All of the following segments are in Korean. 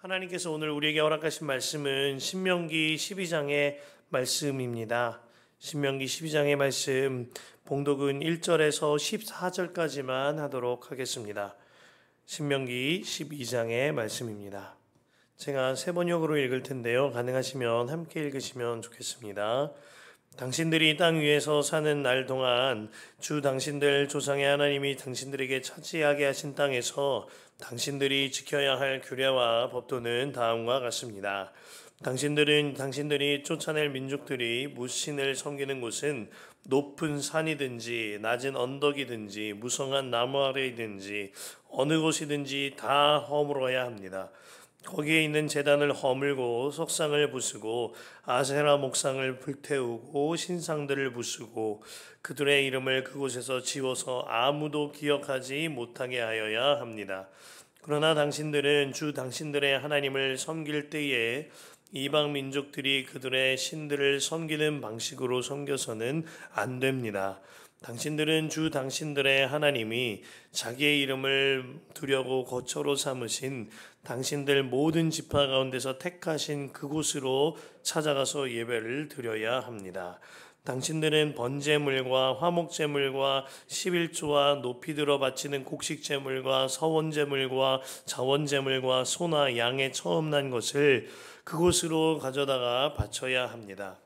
하나님께서 오늘 우리에게 허락하신 말씀은 신명기 12장의 말씀입니다. 신명기 12장의 말씀 봉독은 1절에서 14절까지만 하도록 하겠습니다. 신명기 12장의 말씀입니다. 제가 세 번역으로 읽을 텐데요. 가능하시면 함께 읽으시면 좋겠습니다. 당신들이 땅 위에서 사는 날 동안 주 당신들 조상의 하나님이 당신들에게 차지하게 하신 땅에서 당신들이 지켜야 할 규례와 법도는 다음과 같습니다. 당신들이 쫓아낼 민족들이 무신을 섬기는 곳은 높은 산이든지 낮은 언덕이든지 무성한 나무 아래이든지 어느 곳이든지 다 허물어야 합니다. 거기에 있는 제단을 허물고 석상을 부수고 아세라 목상을 불태우고 신상들을 부수고 그들의 이름을 그곳에서 지워서 아무도 기억하지 못하게 하여야 합니다. 그러나 당신들은 주 당신들의 하나님을 섬길 때에 이방 민족들이 그들의 신들을 섬기는 방식으로 섬겨서는 안 됩니다. 당신들은 주 당신들의 하나님이 자기의 이름을 두려고 거처로 삼으신 당신들 모든 지파 가운데서 택하신 그곳으로 찾아가서 예배를 드려야 합니다. 당신들은 번제물과 화목제물과 11조와 높이 들어 바치는 곡식제물과 서원제물과 자원제물과 소나 양의 처음 난 것을 그곳으로 가져다가 바쳐야 합니다.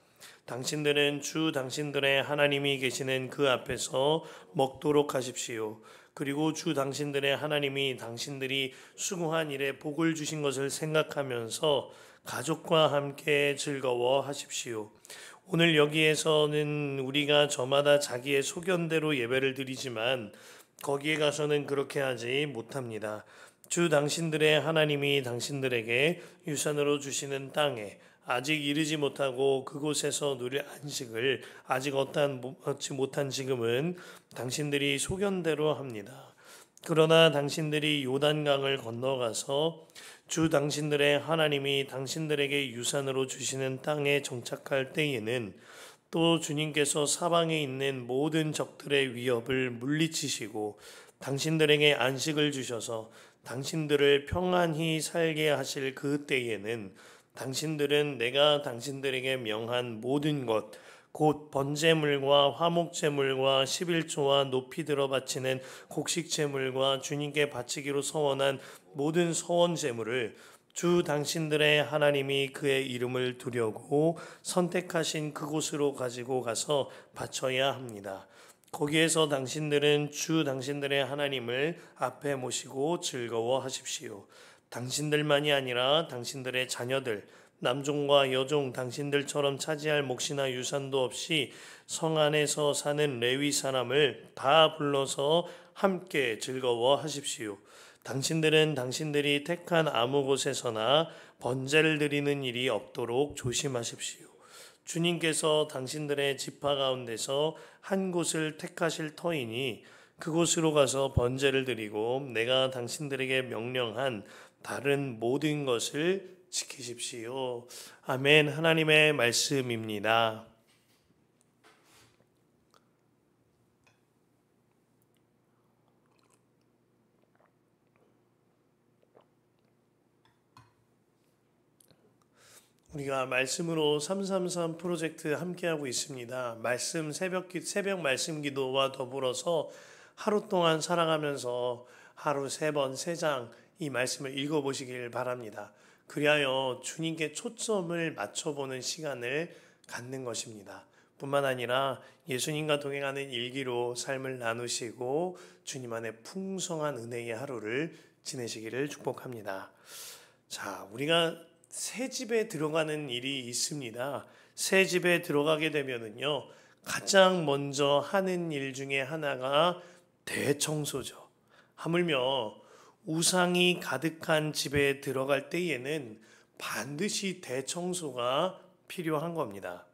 당신들은 주 당신들의 하나님이 계시는 그 앞에서 먹도록 하십시오. 그리고 주 당신들의 하나님이 당신들이 수고한 일에 복을 주신 것을 생각하면서 가족과 함께 즐거워하십시오. 오늘 여기에서는 우리가 저마다 자기의 소견대로 예배를 드리지만 거기에 가서는 그렇게 하지 못합니다. 주 당신들의 하나님이 당신들에게 유산으로 주시는 땅에 아직 이르지 못하고 그곳에서 누릴 안식을 아직 얻지 못한 지금은 당신들이 소견대로 합니다. 그러나 당신들이 요단강을 건너가서 주 당신들의 하나님이 당신들에게 유산으로 주시는 땅에 정착할 때에는 또 주님께서 사방에 있는 모든 적들의 위협을 물리치시고 당신들에게 안식을 주셔서 당신들을 평안히 살게 하실 그 때에는 당신들은 내가 당신들에게 명한 모든 것, 곧 번제물과 화목제물과 11조와 높이 들어 바치는 곡식제물과 주님께 바치기로 서원한 모든 서원제물을 주 당신들의 하나님이 그의 이름을 두려고 선택하신 그곳으로 가지고 가서 바쳐야 합니다. 거기에서 당신들은 주 당신들의 하나님을 앞에 모시고 즐거워하십시오. 당신들만이 아니라 당신들의 자녀들, 남종과 여종 당신들처럼 차지할 몫이나 유산도 없이 성 안에서 사는 레위 사람을 다 불러서 함께 즐거워하십시오. 당신들은 당신들이 택한 아무 곳에서나 번제를 드리는 일이 없도록 조심하십시오. 주님께서 당신들의 지파 가운데서 한 곳을 택하실 터이니 그곳으로 가서 번제를 드리고 내가 당신들에게 명령한 다른 모든 것을 지키십시오. 아멘. 하나님의 말씀입니다. 우리가 말씀으로 333 프로젝트 함께하고 있습니다. 새벽 말씀 기도와 더불어서 하루 동안 살아가면서 하루 3번, 3장 이 말씀을 읽어보시길 바랍니다. 그리하여 주님께 초점을 맞춰보는 시간을 갖는 것입니다. 뿐만 아니라 예수님과 동행하는 일기로 삶을 나누시고 주님 안에 풍성한 은혜의 하루를 지내시기를 축복합니다. 자, 우리가 새 집에 들어가는 일이 있습니다. 새 집에 들어가게 되면은요, 가장 먼저 하는 일 중에 하나가 대청소죠. 하물며 우상이 가득한 집에 들어갈 때에는 반드시 대청소가 필요한 겁니다.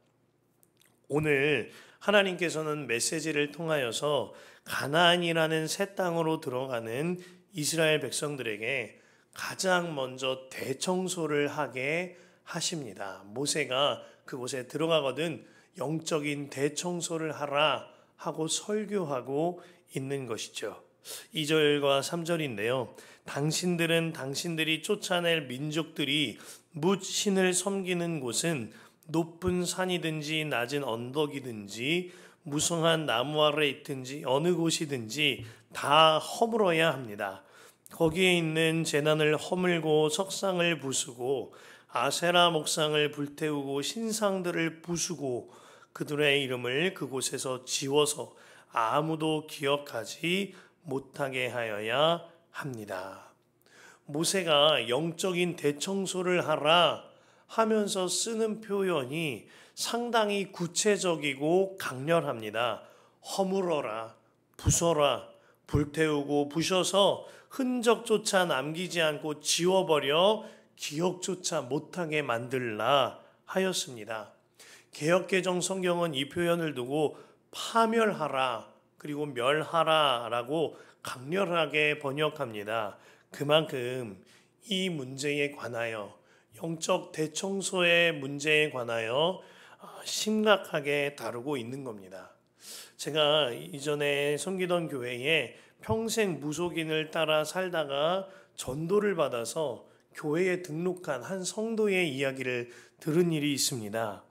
오늘 하나님께서는 메시지를 통하여서 가나안이라는 새 땅으로 들어가는 이스라엘 백성들에게 가장 먼저 대청소를 하게 하십니다. 모세가 그곳에 들어가거든 영적인 대청소를 하라 하고 설교하고 있는 것이죠. 2절과 3절인데요. 당신들은 당신들이 쫓아낼 민족들이 뭇 신을 섬기는 곳은 높은 산이든지 낮은 언덕이든지 무성한 나무 아래 있든지 어느 곳이든지 다 허물어야 합니다. 거기에 있는 제단을 허물고 석상을 부수고 아세라 목상을 불태우고 신상들을 부수고 그들의 이름을 그곳에서 지워서 아무도 기억하지 못하게 하여야 합니다. 모세가 영적인 대청소를 하라 하면서 쓰는 표현이 상당히 구체적이고 강렬합니다. 허물어라, 부숴라, 불태우고 부셔서 흔적조차 남기지 않고 지워버려 기억조차 못하게 만들라 하였습니다. 개역개정 성경은 이 표현을 두고 파멸하라 그리고 멸하라라고 강렬하게 번역합니다. 그만큼 이 문제에 관하여 영적 대청소의 문제에 관하여 심각하게 다루고 있는 겁니다. 제가 이전에 섬기던 교회에 평생 무속인을 따라 살다가 전도를 받아서 교회에 등록한 한 성도의 이야기를 들은 일이 있습니다.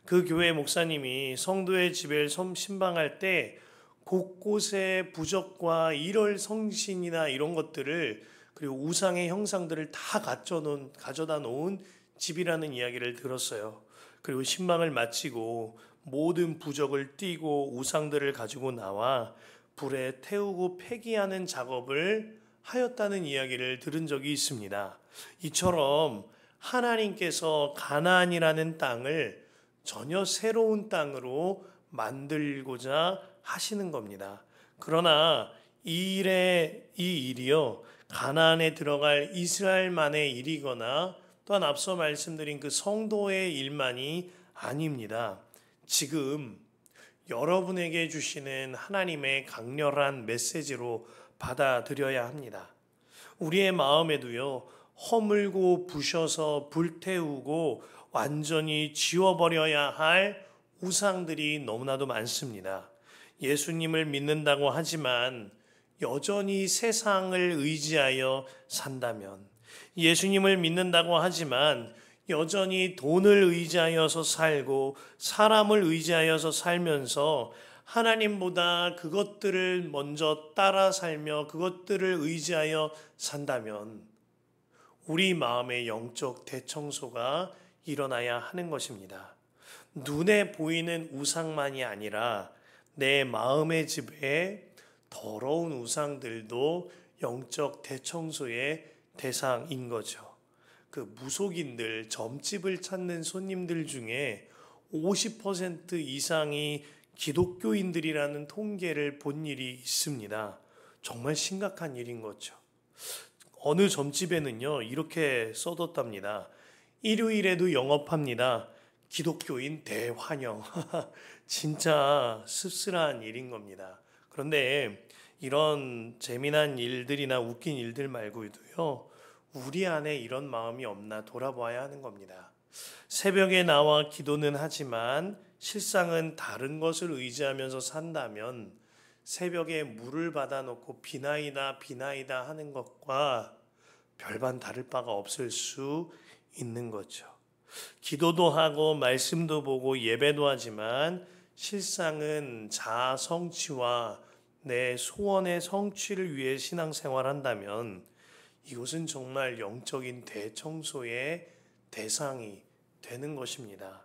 그 교회 목사님이 성도의 집에 신방할 때 곳곳에 부적과 일월 성신이나 이런 것들을 그리고 우상의 형상들을 다 가져다 놓은 집이라는 이야기를 들었어요. 그리고 신방을 마치고 모든 부적을 띄고 우상들을 가지고 나와 불에 태우고 폐기하는 작업을 하였다는 이야기를 들은 적이 있습니다. 이처럼 하나님께서 가나안이라는 땅을 전혀 새로운 땅으로 만들고자 하시는 겁니다. 그러나 이 일이요 가나안에 들어갈 이스라엘만의 일이거나 또한 앞서 말씀드린 그 성도의 일만이 아닙니다. 지금 여러분에게 주시는 하나님의 강렬한 메시지로 받아들여야 합니다. 우리의 마음에도요 허물고 부셔서 불태우고 완전히 지워버려야 할 우상들이 너무나도 많습니다. 예수님을 믿는다고 하지만 여전히 세상을 의지하여 산다면, 예수님을 믿는다고 하지만 여전히 돈을 의지하여서 살고 사람을 의지하여서 살면서 하나님보다 그것들을 먼저 따라 살며 그것들을 의지하여 산다면 우리 마음의 영적 대청소가 일어나야 하는 것입니다. 눈에 보이는 우상만이 아니라 내 마음의 집에 더러운 우상들도 영적 대청소의 대상인 거죠. 그 무속인들, 점집을 찾는 손님들 중에 50% 이상이 기독교인들이라는 통계를 본 일이 있습니다. 정말 심각한 일인 거죠. 어느 점집에는요 이렇게 써뒀답니다. 일요일에도 영업합니다. 기독교인 대환영. 진짜 씁쓸한 일인 겁니다. 그런데 이런 재미난 일들이나 웃긴 일들 말고도요 우리 안에 이런 마음이 없나 돌아봐야 하는 겁니다. 새벽에 나와 기도는 하지만 실상은 다른 것을 의지하면서 산다면 새벽에 물을 받아놓고 비나이다 하는 것과 별반 다를 바가 없을 수 있는 거죠. 기도도 하고 말씀도 보고 예배도 하지만 실상은 자아 성취와 내 소원의 성취를 위해 신앙생활한다면 이것은 정말 영적인 대청소의 대상이 되는 것입니다.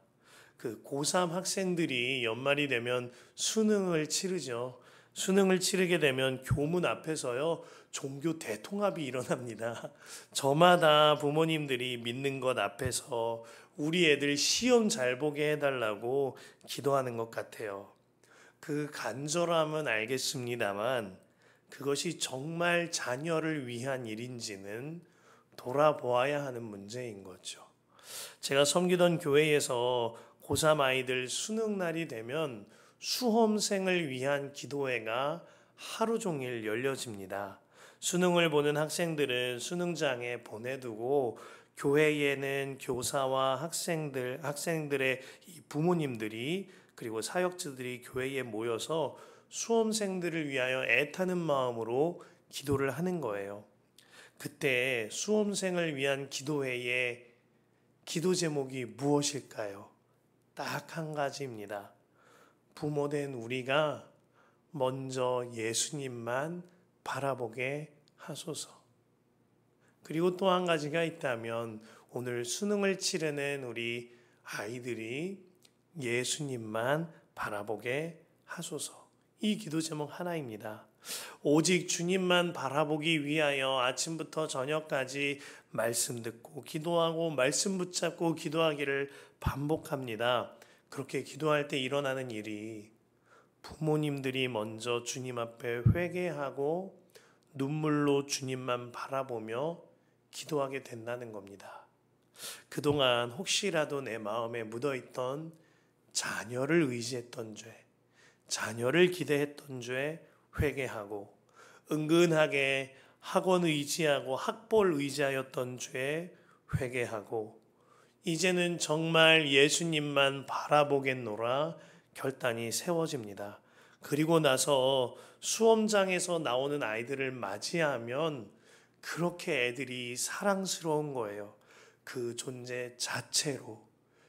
그 고3 학생들이 연말이 되면 수능을 치르죠. 수능을 치르게 되면 교문 앞에서요 종교 대통합이 일어납니다. 저마다 부모님들이 믿는 것 앞에서 우리 애들 시험 잘 보게 해달라고 기도하는 것 같아요. 그 간절함은 알겠습니다만 그것이 정말 자녀를 위한 일인지는 돌아보아야 하는 문제인 거죠. 제가 섬기던 교회에서 고3 아이들 수능날이 되면 수험생을 위한 기도회가 하루 종일 열려집니다. 수능을 보는 학생들은 수능장에 보내두고 교회에는 교사와 학생들의 부모님들이 그리고 사역자들이 교회에 모여서 수험생들을 위하여 애타는 마음으로 기도를 하는 거예요. 그때 수험생을 위한 기도회의 기도 제목이 무엇일까요? 딱 한 가지입니다. 부모된 우리가 먼저 예수님만 바라보게 하소서. 그리고 또 한 가지가 있다면 오늘 수능을 치르는 우리 아이들이 예수님만 바라보게 하소서. 이 기도 제목 하나입니다. 오직 주님만 바라보기 위하여 아침부터 저녁까지 말씀 듣고 기도하고 말씀 붙잡고 기도하기를 반복합니다. 그렇게 기도할 때 일어나는 일이 부모님들이 먼저 주님 앞에 회개하고 눈물로 주님만 바라보며 기도하게 된다는 겁니다. 그동안 혹시라도 내 마음에 묻어있던 자녀를 의지했던 죄, 자녀를 기대했던 죄 회개하고 은근하게 학원 의지하고 학벌 의지하였던 죄 회개하고 이제는 정말 예수님만 바라보겠노라 결단이 세워집니다. 그리고 나서 수험장에서 나오는 아이들을 맞이하면 그렇게 애들이 사랑스러운 거예요. 그 존재 자체로.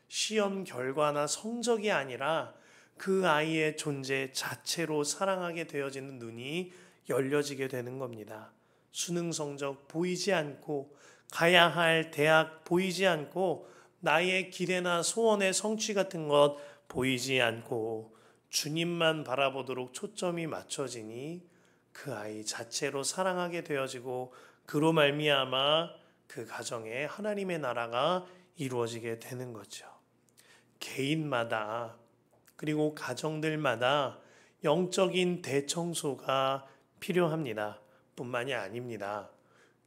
시험 결과나 성적이 아니라 그 아이의 존재 자체로 사랑하게 되어지는 눈이 열려지게 되는 겁니다. 수능 성적 보이지 않고 가야 할 대학 보이지 않고 나의 기대나 소원의 성취 같은 것 보이지 않고 주님만 바라보도록 초점이 맞춰지니 그 아이 자체로 사랑하게 되어지고 그로 말미암아 그 가정에 하나님의 나라가 이루어지게 되는 거죠. 개인마다 그리고 가정들마다 영적인 대청소가 필요합니다. 뿐만이 아닙니다.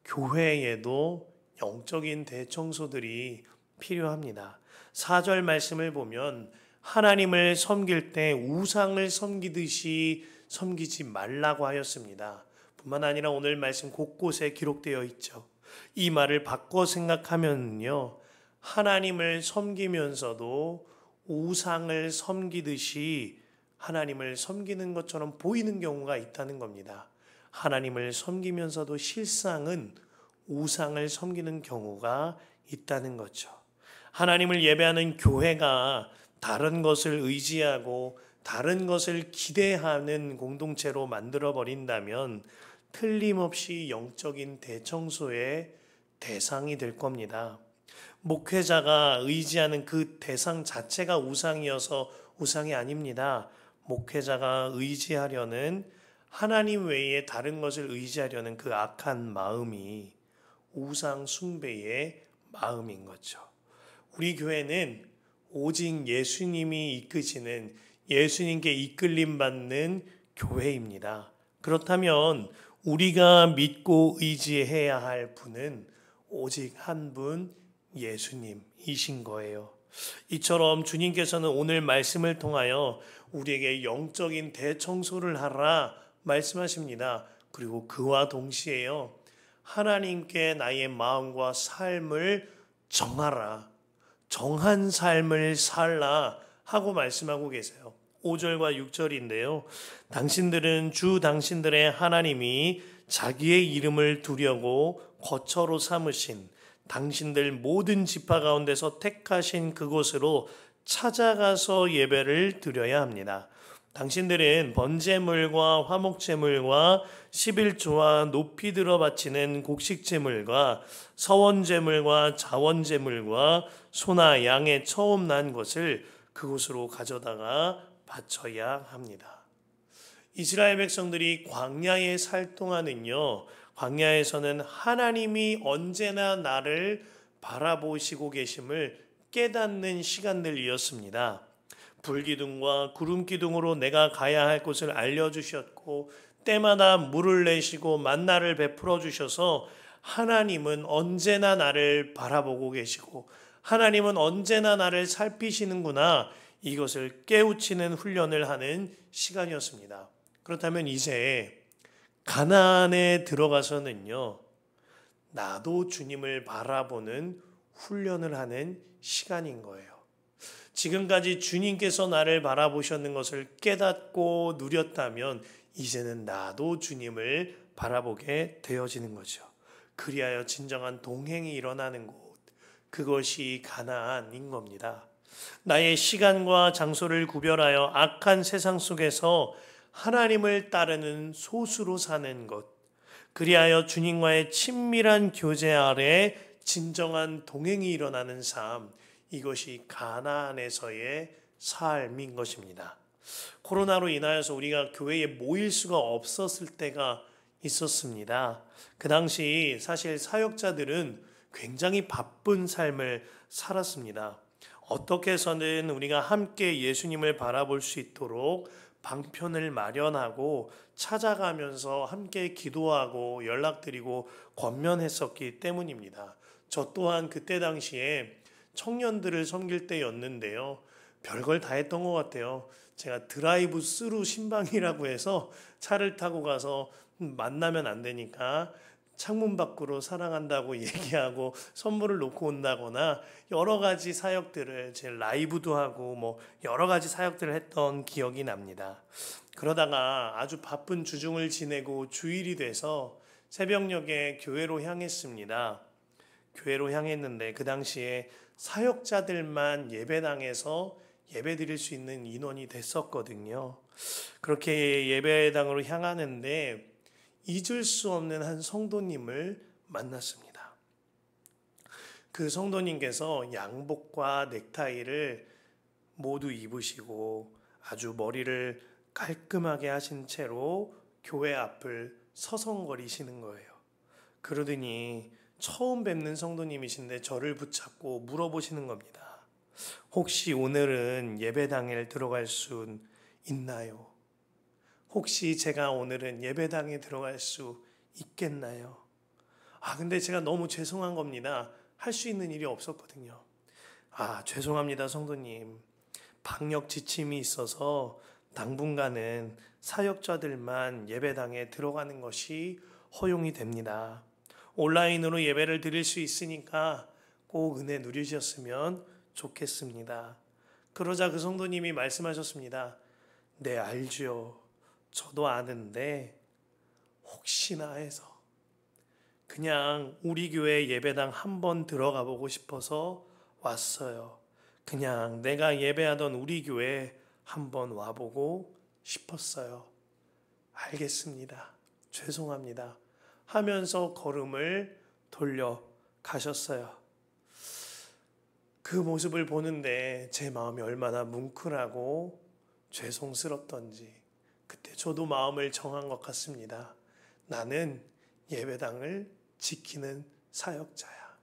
교회에도 영적인 대청소들이 필요합니다. 4절 말씀을 보면 하나님을 섬길 때 우상을 섬기듯이 섬기지 말라고 하였습니다. 뿐만 아니라 오늘 말씀 곳곳에 기록되어 있죠. 이 말을 바꿔 생각하면요. 하나님을 섬기면서도 우상을 섬기듯이 하나님을 섬기는 것처럼 보이는 경우가 있다는 겁니다. 하나님을 섬기면서도 실상은 우상을 섬기는 경우가 있다는 거죠. 하나님을 예배하는 교회가 다른 것을 의지하고 다른 것을 기대하는 공동체로 만들어 버린다면 틀림없이 영적인 대청소의 대상이 될 겁니다. 목회자가 의지하는 그 대상 자체가 우상이어서 우상이 아닙니다. 목회자가 의지하려는 하나님 외에 다른 것을 의지하려는 그 악한 마음이 우상 숭배의 마음인 거죠. 우리 교회는 오직 예수님이 이끄시는 예수님께 이끌림 받는 교회입니다. 그렇다면 우리가 믿고 의지해야 할 분은 오직 한 분 예수님이신 거예요. 이처럼 주님께서는 오늘 말씀을 통하여 우리에게 영적인 대청소를 하라 말씀하십니다. 그리고 그와 동시에요. 하나님께 나의 마음과 삶을 정하라. 정한 삶을 살라 하고 말씀하고 계세요. 5절과 6절인데요. 당신들은 주 당신들의 하나님이 자기의 이름을 두려고 거처로 삼으신 당신들 모든 지파 가운데서 택하신 그곳으로 찾아가서 예배를 드려야 합니다. 당신들은 번제물과 화목제물과 11조와 높이 들어 바치는 곡식제물과 서원제물과 자원제물과 소나 양의 처음 난 것을 그곳으로 가져다가 바쳐야 합니다. 이스라엘 백성들이 광야에 살 동안은요, 광야에서는 하나님이 언제나 나를 바라보시고 계심을 깨닫는 시간들이었습니다. 불기둥과 구름기둥으로 내가 가야 할 곳을 알려주셨고 때마다 물을 내시고 만나를 베풀어 주셔서 하나님은 언제나 나를 바라보고 계시고 하나님은 언제나 나를 살피시는구나, 이것을 깨우치는 훈련을 하는 시간이었습니다. 그렇다면 이제 가나안에 들어가서는요, 나도 주님을 바라보는 훈련을 하는 시간인 거예요. 지금까지 주님께서 나를 바라보셨는 것을 깨닫고 누렸다면 이제는 나도 주님을 바라보게 되어지는 거죠. 그리하여 진정한 동행이 일어나는 곳, 그것이 가나안인 겁니다. 나의 시간과 장소를 구별하여 악한 세상 속에서 하나님을 따르는 소수로 사는 것, 그리하여 주님과의 친밀한 교제 아래 진정한 동행이 일어나는 삶, 이것이 가나안에서의 삶인 것입니다. 코로나로 인하여서 우리가 교회에 모일 수가 없었을 때가 있었습니다. 그 당시 사실 사역자들은 굉장히 바쁜 삶을 살았습니다. 어떻게 해서는 우리가 함께 예수님을 바라볼 수 있도록 방편을 마련하고 찾아가면서 함께 기도하고 연락드리고 권면했었기 때문입니다. 저 또한 그때 당시에 청년들을 섬길 때였는데요. 별걸 다 했던 것 같아요. 제가 드라이브 스루 신방이라고 해서 차를 타고 가서 만나면 안 되니까 창문 밖으로 사랑한다고 얘기하고 선물을 놓고 온다거나 여러 가지 사역들을 제 라이브도 하고 뭐 여러 가지 사역들을 했던 기억이 납니다. 그러다가 아주 바쁜 주중을 지내고 주일이 돼서 새벽녘에 교회로 향했습니다. 교회로 향했는데 그 당시에 사역자들만 예배당에서 예배 드릴 수 있는 인원이 됐었거든요. 그렇게 예배당으로 향하는데 잊을 수 없는 한 성도님을 만났습니다. 그 성도님께서 양복과 넥타이를 모두 입으시고 아주 머리를 깔끔하게 하신 채로 교회 앞을 서성거리시는 거예요. 그러더니 처음 뵙는 성도님이신데 저를 붙잡고 물어보시는 겁니다. 혹시 오늘은 예배당에 들어갈 수 있나요? 혹시 제가 오늘은 예배당에 들어갈 수 있겠나요? 근데 제가 너무 죄송한 겁니다. 할 수 있는 일이 없었거든요. 죄송합니다, 성도님. 방역 지침이 있어서 당분간은 사역자들만 예배당에 들어가는 것이 허용이 됩니다. 온라인으로 예배를 드릴 수 있으니까 꼭 은혜 누리셨으면 좋겠습니다. 그러자 그 성도님이 말씀하셨습니다. 네, 알죠. 저도 아는데 혹시나 해서 그냥 우리 교회 예배당 한번 들어가 보고 싶어서 왔어요. 그냥 내가 예배하던 우리 교회 한번 와보고 싶었어요. 알겠습니다. 죄송합니다. 하면서 걸음을 돌려 가셨어요. 그 모습을 보는데 제 마음이 얼마나 뭉클하고 죄송스럽던지 그때 저도 마음을 정한 것 같습니다. 나는 예배당을 지키는 사역자야.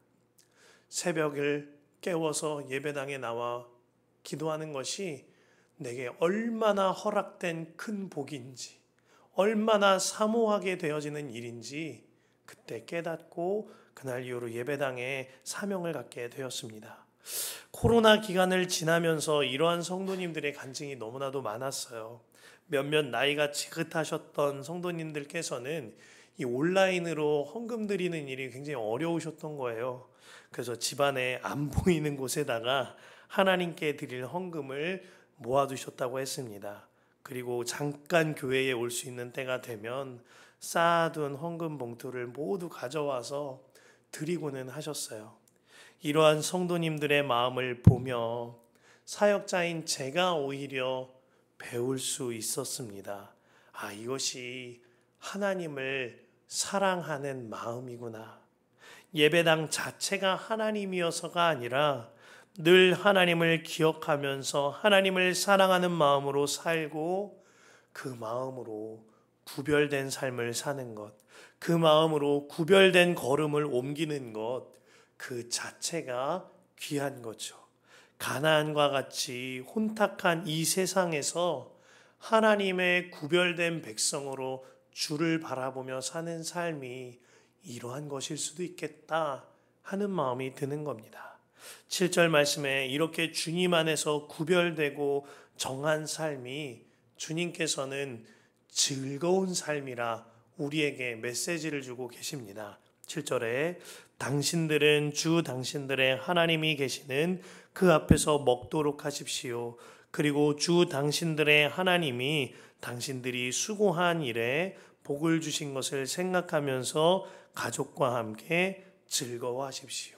새벽을 깨워서 예배당에 나와 기도하는 것이 내게 얼마나 허락된 큰 복인지, 얼마나 사모하게 되어지는 일인지 그때 깨닫고 그날 이후로 예배당에 사명을 갖게 되었습니다. 코로나 기간을 지나면서 이러한 성도님들의 간증이 너무나도 많았어요. 몇몇 나이가 지긋하셨던 성도님들께서는 이 온라인으로 헌금 드리는 일이 굉장히 어려우셨던 거예요. 그래서 집안에 안 보이는 곳에다가 하나님께 드릴 헌금을 모아두셨다고 했습니다. 그리고 잠깐 교회에 올 수 있는 때가 되면 쌓아둔 헌금 봉투를 모두 가져와서 드리고는 하셨어요. 이러한 성도님들의 마음을 보며 사역자인 제가 오히려 배울 수 있었습니다. 이것이 하나님을 사랑하는 마음이구나. 예배당 자체가 하나님이어서가 아니라 늘 하나님을 기억하면서 하나님을 사랑하는 마음으로 살고 그 마음으로 구별된 삶을 사는 것, 그 마음으로 구별된 걸음을 옮기는 것, 그 자체가 귀한 거죠. 가나안과 같이 혼탁한 이 세상에서 하나님의 구별된 백성으로 주를 바라보며 사는 삶이 이러한 것일 수도 있겠다 하는 마음이 드는 겁니다. 7절 말씀에 이렇게 주님 안에서 구별되고 정한 삶이 주님께서는 즐거운 삶이라 우리에게 메시지를 주고 계십니다. 7절에 당신들은 주 당신들의 하나님이 계시는 그 앞에서 먹도록 하십시오. 그리고 주 당신들의 하나님이 당신들이 수고한 일에 복을 주신 것을 생각하면서 가족과 함께 즐거워하십시오.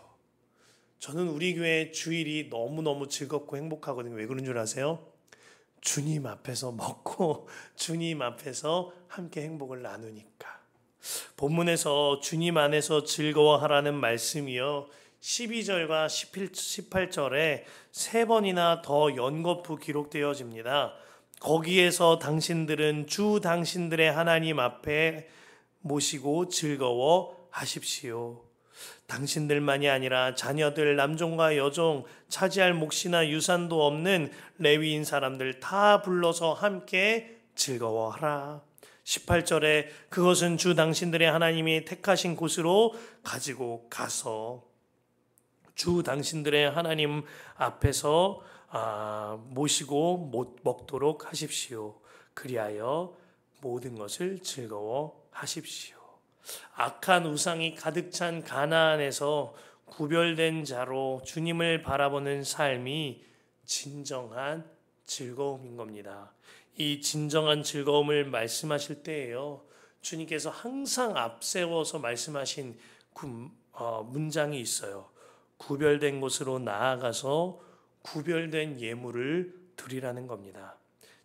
저는 우리 교회 주일이 너무너무 즐겁고 행복하거든요. 왜 그런 줄 아세요? 주님 앞에서 먹고 주님 앞에서 함께 행복을 나누니까. 본문에서 주님 안에서 즐거워하라는 말씀이요, 12절과 18절에 세 번이나 더 연거푸 기록되어집니다. 거기에서 당신들은 주 당신들의 하나님 앞에 모시고 즐거워하십시오. 당신들만이 아니라 자녀들, 남종과 여종, 차지할 몫이나 유산도 없는 레위인 사람들 다 불러서 함께 즐거워하라. 18절에 그것은 주 당신들의 하나님이 택하신 곳으로 가지고 가서 주 당신들의 하나님 앞에서 모시고 먹도록 하십시오. 그리하여 모든 것을 즐거워하십시오. 악한 우상이 가득 찬 가나안에서 구별된 자로 주님을 바라보는 삶이 진정한 즐거움인 겁니다. 이 진정한 즐거움을 말씀하실 때에요, 주님께서 항상 앞세워서 말씀하신 문장이 있어요. 구별된 곳으로 나아가서 구별된 예물을 드리라는 겁니다.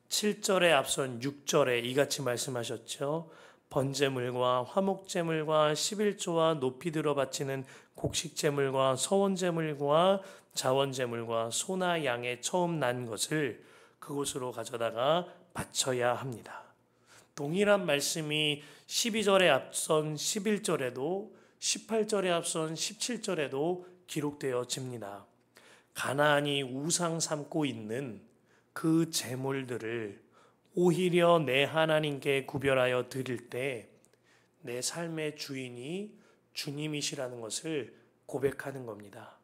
7절에 앞선 6절에 이같이 말씀하셨죠. 번제물과 화목제물과 11조와 높이 들어 바치는 곡식제물과 서원제물과 자원제물과 소나 양의 처음 난 것을 그곳으로 가져다가 바쳐야 합니다. 동일한 말씀이 12절에 앞선 11절에도 18절에 앞선 17절에도 기록되어집니다. 가나안이 우상 삼고 있는 그 제물들을 오히려 내 하나님께 구별하여 드릴 때 내 삶의 주인이 주님이시라는 것을 고백하는 겁니다.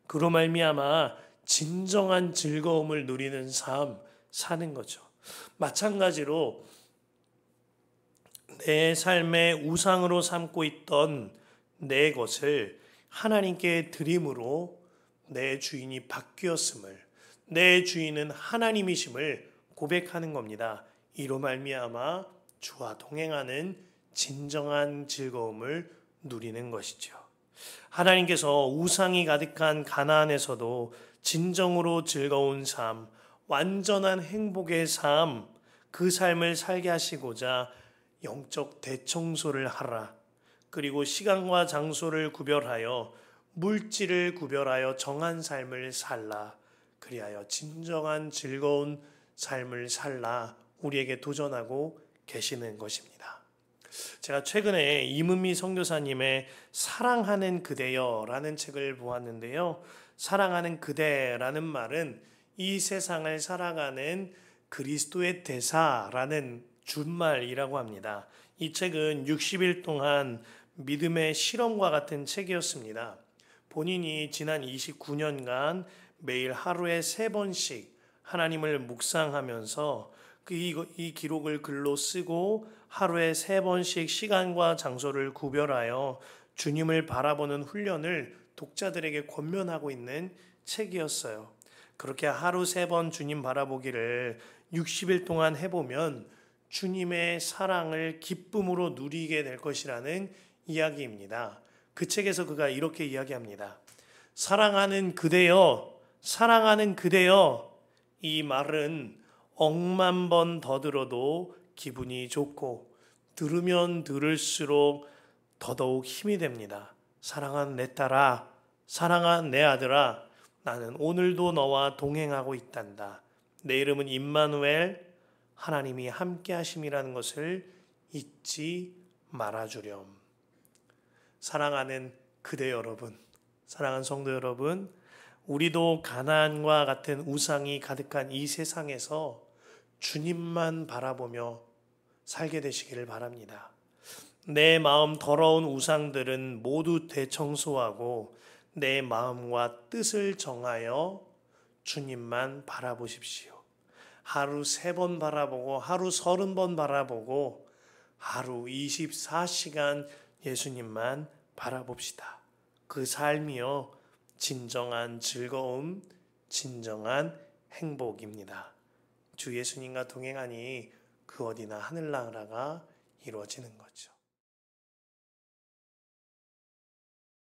그로 말미암아 진정한 즐거움을 누리는 삶 사는 거죠. 마찬가지로 내 삶의 우상으로 삼고 있던 내 것을 하나님께 드림으로 내 주인이 바뀌었음을, 내 주인은 하나님이심을 고백하는 겁니다. 이로 말미암아 주와 동행하는 진정한 즐거움을 누리는 것이죠. 하나님께서 우상이 가득한 가나안에서도 진정으로 즐거운 삶, 완전한 행복의 삶, 그 삶을 살게 하시고자 영적 대청소를 하라. 그리고 시간과 장소를 구별하여 물질을 구별하여 정한 삶을 살라. 그리하여 진정한 즐거운 삶을 살라. 우리에게 도전하고 계시는 것입니다. 제가 최근에 이문미 선교사님의 사랑하는 그대여라는 책을 보았는데요. 사랑하는 그대라는 말은 이 세상을 살아가는 그리스도의 대사라는 준말이라고 합니다. 이 책은 60일 동안 믿음의 실험과 같은 책이었습니다. 본인이 지난 29년간 매일 하루에 3번씩 하나님을 묵상하면서 이 기록을 글로 쓰고 하루에 3번씩 시간과 장소를 구별하여 주님을 바라보는 훈련을 독자들에게 권면하고 있는 책이었어요. 그렇게 하루 3번 주님 바라보기를 60일 동안 해보면 주님의 사랑을 기쁨으로 누리게 될 것이라는 이야기입니다. 그 책에서 그가 이렇게 이야기합니다. 사랑하는 그대여, 사랑하는 그대여. 이 말은 억만 번 더 들어도 기분이 좋고 들으면 들을수록 더더욱 힘이 됩니다. 사랑한 내 딸아, 사랑한 내 아들아, 나는 오늘도 너와 동행하고 있단다. 내 이름은 임마누엘, 하나님이 함께 하심이라는 것을 잊지 말아주렴. 사랑하는 그대 여러분, 사랑하는 성도 여러분, 우리도 가나안과 같은 우상이 가득한 이 세상에서 주님만 바라보며 살게 되시기를 바랍니다. 내 마음 더러운 우상들은 모두 대청소하고 내 마음과 뜻을 정하여 주님만 바라보십시오. 하루 3번 바라보고 하루 30번 바라보고 하루 24시간 예수님만 바라봅시다. 그 삶이요, 진정한 즐거움, 진정한 행복입니다. 주 예수님과 동행하니 그 어디나 하늘나라가 이루어지는 거죠.